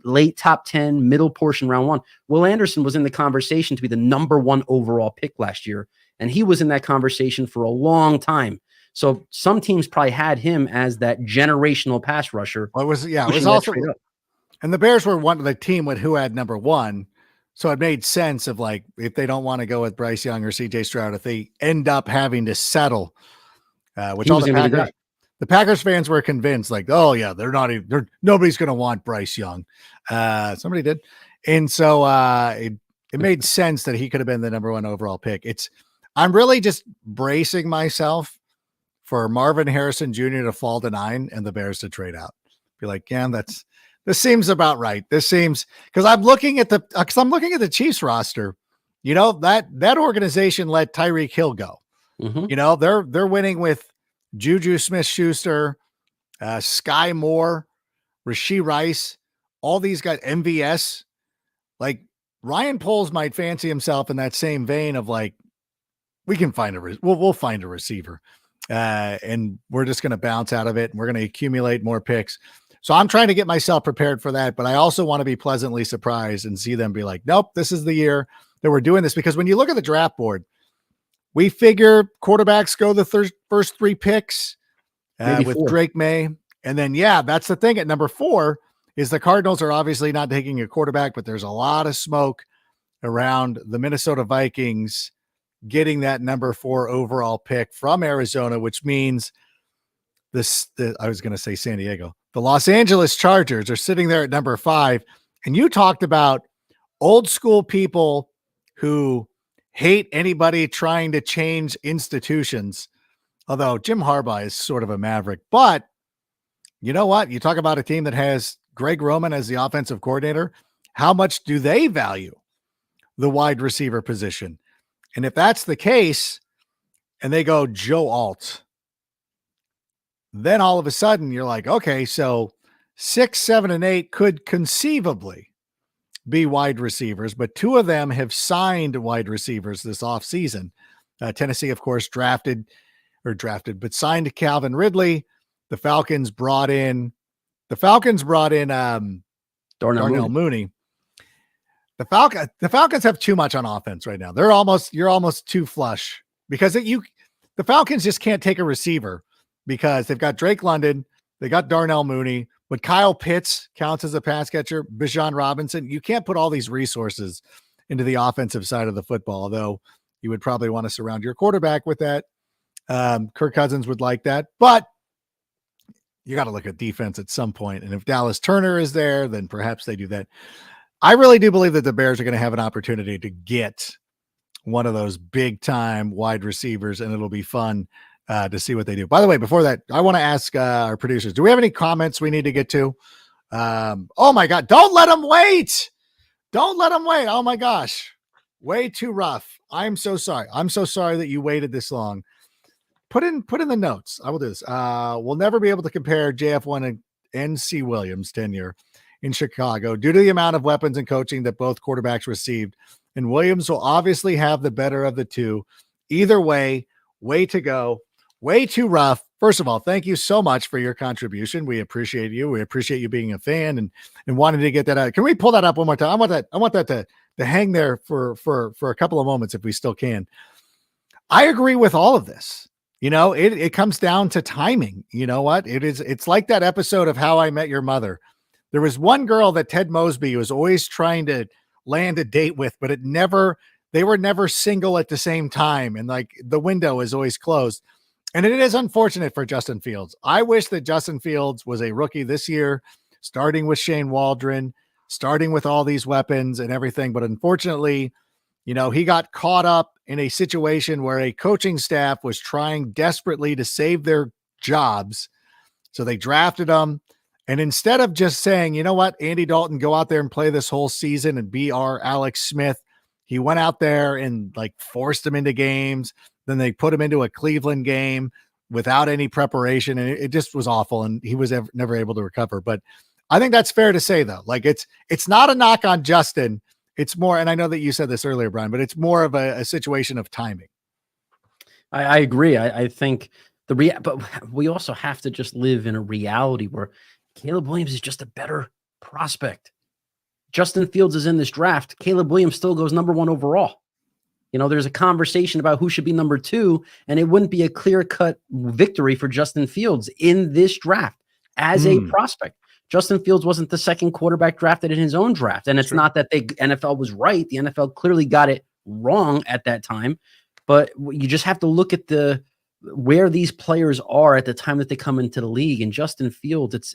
late top 10, middle portion round 1. Will Anderson was in the conversation to be the number 1 overall pick last year, and he was in that conversation for a long time. So some teams probably had him as that generational pass rusher. Well, it was also, and the Bears were one of the team with who had number 1. So it made sense of like, if they don't want to go with Bryce Young or CJ Stroud, if they end up having to settle, which all the Packers fans were convinced like, oh yeah, nobody's going to want Bryce Young. Somebody did. And so it made sense that he could have been the number 1 overall pick. I'm really just bracing myself for Marvin Harrison Jr. to fall to 9 and the Bears to trade out. Be like, yeah, this seems about right. This seems, because I'm looking at the Chiefs roster. You know, that organization let Tyreek Hill go. Mm-hmm. You know, they're winning with Juju Smith-Schuster, Sky Moore, Rashee Rice, all these guys, MVS. Like Ryan Poles might fancy himself in that same vein of like, we can find we'll find a receiver, and we're just going to bounce out of it, and we're going to accumulate more picks. So I'm trying to get myself prepared for that, but I also want to be pleasantly surprised and see them be like, nope, this is the year that we're doing this. Because when you look at the draft board, we figure quarterbacks go the first 3 picks with 4. Drake May. And then, that's the thing at number 4 is the Cardinals are obviously not taking a quarterback, but there's a lot of smoke around the Minnesota Vikings getting that number 4 overall pick from Arizona, which means I was going to say San Diego. The Los Angeles Chargers are sitting there at number 5. And you talked about old school people who hate anybody trying to change institutions. Although Jim Harbaugh is sort of a maverick, but you know what? You talk about a team that has Greg Roman as the offensive coordinator. How much do they value the wide receiver position? And if that's the case, and they go Joe Alt, then all of a sudden you're like, okay, so 6, 7, and 8 could conceivably be wide receivers, but 2 of them have signed wide receivers this offseason. Tennessee, of course, but signed Calvin Ridley. The Falcons brought in Darnell Mooney. The Falcons have too much on offense right now. You're almost too flush because the Falcons just can't take a receiver because they've got Drake London, they got Darnell Mooney, but Kyle Pitts counts as a pass catcher, Bijan Robinson. You can't put all these resources into the offensive side of the football, although you would probably want to surround your quarterback with that. Kirk Cousins would like that, but you got to look at defense at some point. And if Dallas Turner is there, then perhaps they do that. I really do believe that the Bears are going to have an opportunity to get one of those big time wide receivers, and it'll be fun to see what they do. By the way, before that, I want to ask our producers, do we have any comments we need to get to? Oh my God, don't let them wait. Don't let them wait. Oh my gosh. Way too rough. I'm so sorry. I'm so sorry that you waited this long. Put in the notes. I will do this. We'll never be able to compare JF1 and NC Williams' tenure in Chicago due to the amount of weapons and coaching that both quarterbacks received. And Williams will obviously have the better of the two. Either way to go. Way too rough. First of all, thank you so much for your contribution. We appreciate you. We appreciate you being a fan and wanting to get that out. Can we pull that up one more time? I want that to hang there for a couple of moments if we still can. I agree with all of this. You know, it comes down to timing. You know what? It's like that episode of How I Met Your Mother. There was one girl that Ted Mosby was always trying to land a date with, but they were never single at the same time. And like the window is always closed. And it is unfortunate for Justin Fields. I wish that Justin Fields was a rookie this year, starting with Shane Waldron, starting with all these weapons and everything. But unfortunately, you know, he got caught up in a situation where a coaching staff was trying desperately to save their jobs. So they drafted him. And instead of just saying, you know what, Andy Dalton, go out there and play this whole season and be our Alex Smith, he went out there and like forced him into games. Then they put him into a Cleveland game without any preparation. And it just was awful. And he was never able to recover. But I think that's fair to say, though. Like it's not a knock on Justin. It's more, and I know that you said this earlier, Brian, but it's more of a situation of timing. I agree. I think but we also have to just live in a reality where Caleb Williams is just a better prospect. Justin Fields is in this draft. Caleb Williams still goes number 1 overall. There's a conversation about who should be number 2, and it wouldn't be a clear-cut victory for Justin Fields in this draft as a prospect. Justin Fields wasn't the second quarterback drafted in his own draft. And it's not that the NFL was right. The NFL clearly got it wrong at that time. But you just have to look at where these players are at the time that they come into the league. And Justin Fields,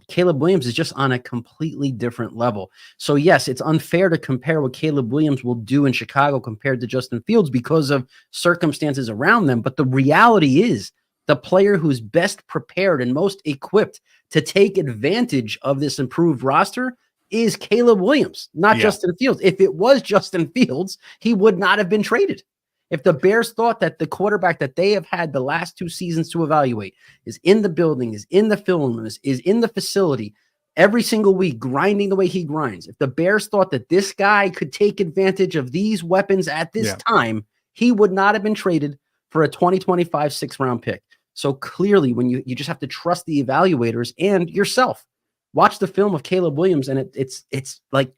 Caleb Williams is just on a completely different level. So yes, it's unfair to compare what Caleb Williams will do in Chicago compared to Justin Fields because of circumstances around them. But the reality is the player who's best prepared and most equipped to take advantage of this improved roster is Caleb Williams, not Justin Fields. If it was Justin Fields, he would not have been traded. If the Bears thought that the quarterback that they have had the last 2 seasons to evaluate is in the building, is in the film room, is in the facility every single week, grinding the way he grinds, if the Bears thought that this guy could take advantage of these weapons at this time, he would not have been traded for a 2025 6th-round pick. So clearly, when you just have to trust the evaluators and yourself. Watch the film of Caleb Williams, and it's like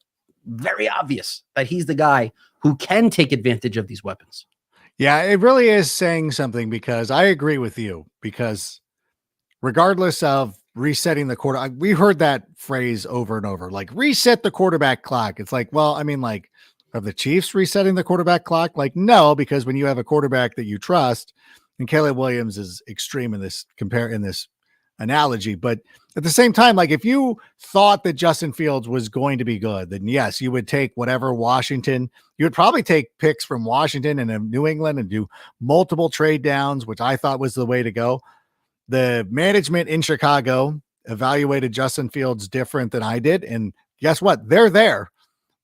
very obvious that he's the guy who can take advantage of these weapons. Yeah, it really is saying something, because I agree with you, because regardless of resetting the quarter, we heard that phrase over and over, like reset the quarterback clock. It's like, well, I mean, like, are the Chiefs resetting the quarterback clock? Like, no, because when you have a quarterback that you trust, and Caleb Williams is extreme in this analogy, but at the same time, like, if you thought that Justin Fields was going to be good, then yes, you would take whatever Washington, you would probably take picks from Washington and New England and do multiple trade downs, which I thought was the way to go. The management in Chicago evaluated Justin Fields different than I did. And guess what? They're there.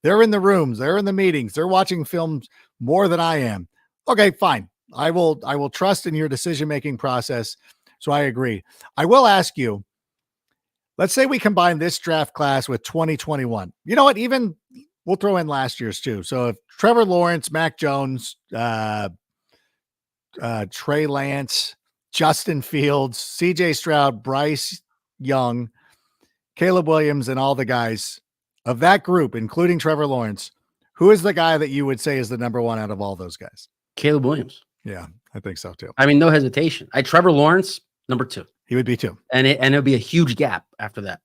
They're in the rooms. They're in the meetings. They're watching films more than I am. Okay, fine. I will trust in your decision-making process. So I agree. I will ask you, let's say we combine this draft class with 2021. You know what? Even we'll throw in last year's too. So if Trevor Lawrence, Mac Jones, Trey Lance, Justin Fields, CJ Stroud, Bryce Young, Caleb Williams, and all the guys of that group, including Trevor Lawrence, who is the guy that you would say is the number 1 out of all those guys? Caleb Williams. Yeah, I think so too. I mean, no hesitation. Trevor Lawrence, number 2. He would be 2. And it'll be a huge gap after that.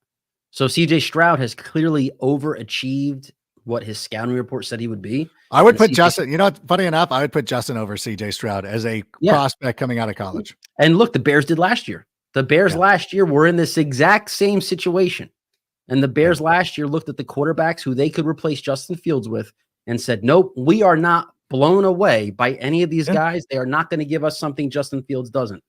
So CJ Stroud has clearly overachieved what his scouting report said he would be. I would put Justin, you know, funny enough, I would put Justin over CJ Stroud as a prospect coming out of college. And look, the Bears did last year. The Bears last year were in this exact same situation. And the Bears last year looked at the quarterbacks who they could replace Justin Fields with and said, nope, we are not blown away by any of these guys. They are not going to give us something Justin Fields doesn't.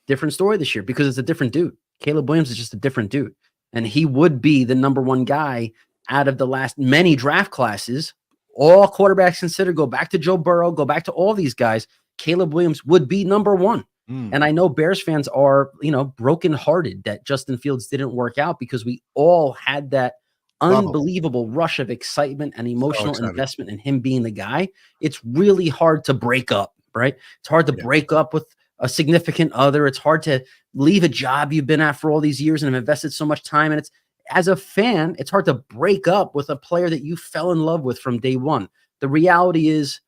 Different story this year because it's a different dude. Caleb Williams is just a different dude. And he would be the number 1 guy out of the last many draft classes. All quarterbacks considered, go back to Joe Burrow, go back to all these guys. Caleb Williams would be number 1. And I know Bears fans are, brokenhearted that Justin Fields didn't work out because we all had that unbelievable rush of excitement and emotional investment in him being the guy. It's really hard to break up, right? It's hard to break up with a significant other. It's hard to leave a job you've been at for all these years and have invested so much time. And as a fan, it's hard to break up with a player that you fell in love with from day one. The reality is,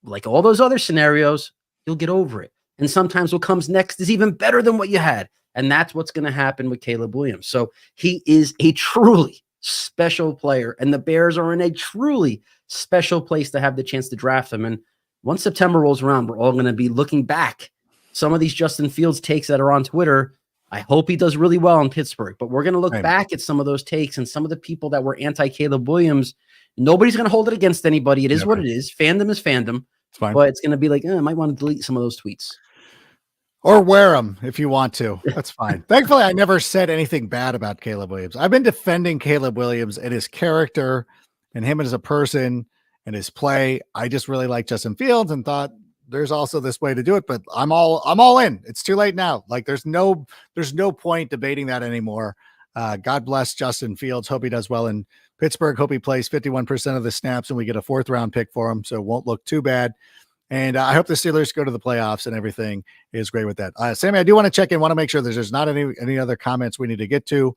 like all those other scenarios, you'll get over it. And sometimes what comes next is even better than what you had. And that's what's going to happen with Caleb Williams. So he is a truly special player. And the Bears are in a truly special place to have the chance to draft him. And once September rolls around, we're all going to be looking back. Some of these Justin Fields takes that are on Twitter, I hope he does really well in Pittsburgh. But we're going to look back at some of those takes and some of the people that were anti-Caleb Williams. Nobody's going to hold it against anybody. It is what it is. Fandom is fandom. It's fine. But it's going to be like, I might want to delete some of those tweets. Or wear them if you want to. That's fine. Thankfully, I never said anything bad about Caleb Williams. I've been defending Caleb Williams and his character and him as a person and his play. I just really like Justin Fields and thought there's also this way to do it, but I'm all in. It's too late now. Like there's no point debating that anymore. God bless Justin Fields. Hope he does well in Pittsburgh. Hope he plays 51% of the snaps and we get a 4th round pick for him. So it won't look too bad. And I hope the Steelers go to the playoffs and everything is great with that. Sammy, I do want to check in, want to make sure there's not any other comments we need to get to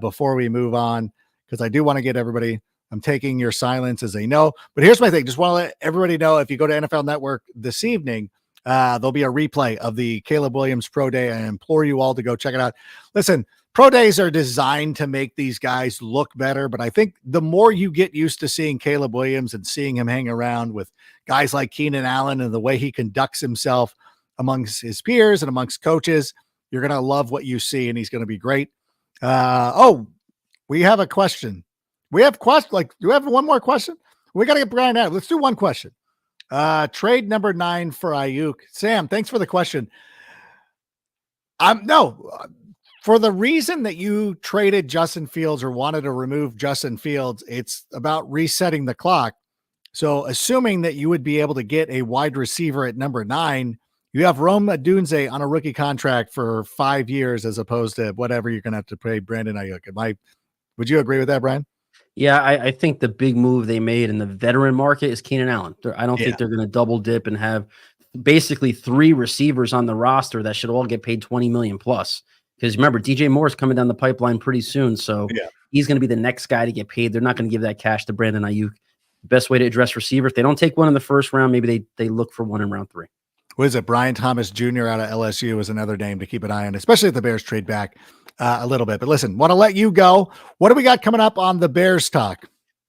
before we move on, because I do want to get everybody I'm taking your silence as a no. But here's my thing. Just want to let everybody know, if you go to NFL Network this evening, there'll be a replay of the Caleb Williams Pro Day. I implore you all to go check it out. Listen, Pro Days are designed to make these guys look better, but I think the more you get used to seeing Caleb Williams and seeing him hang around with guys like Keenan Allen and the way he conducts himself amongst his peers and amongst coaches, you're going to love what you see, and he's going to be great. We have a question. Do we have one more question? We got to get Bryan out. Let's do one question. Trade number 9 for Ayuk. Sam, thanks for the question. For the reason that you traded Justin Fields or wanted to remove Justin Fields, it's about resetting the clock. So assuming that you would be able to get a wide receiver at number 9, you have Rome Odunze on a rookie contract for 5 years as opposed to whatever you're going to have to pay Brandon Ayuk. Would you agree with that, Brian? Yeah, I think the big move they made in the veteran market is Keenan Allen. I don't think they're going to double dip and have basically 3 receivers on the roster that should all get paid $20 million plus. Because remember, DJ Moore's coming down the pipeline pretty soon, so he's going to be the next guy to get paid. They're not going to give that cash to Brandon Ayuk. Best way to address receiver, if they don't take one in the first round, maybe they look for one in round 3. What is it? Brian Thomas Jr. out of LSU is another name to keep an eye on, especially if the Bears trade back a little bit. But listen, want to let you go. What do we got coming up on the Bears Talk?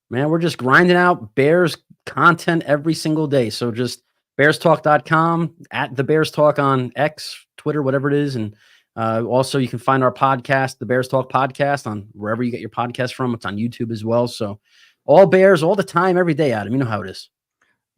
Man, we're just grinding out Bears content every single day. So just bearstalk.com, at the Bears Talk on X, Twitter, whatever it is. And also you can find our podcast, the Bears Talk podcast, on wherever you get your podcast from. It's on YouTube as well. So all Bears, all the time, every day, Adam. You know how it is.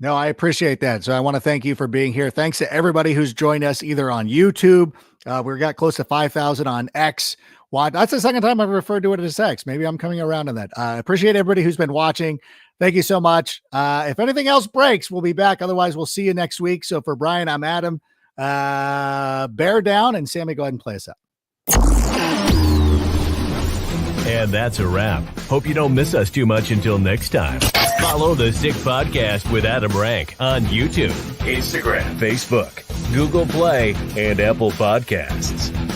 No, I appreciate that. So I want to thank you for being here. Thanks to everybody who's joined us either on YouTube. We got close to 5,000 on X. That's the second time I've referred to it as X. Maybe I'm coming around on that. I appreciate everybody who's been watching. Thank you so much. If anything else breaks, we'll be back. Otherwise, we'll see you next week. So for Brian, I'm Adam. Bear down, and Sammy, go ahead and play us out. And that's a wrap. Hope you don't miss us too much until next time. Follow the Sick Podcast with Adam Rank on YouTube, Instagram, Facebook, Google Play, and Apple Podcasts.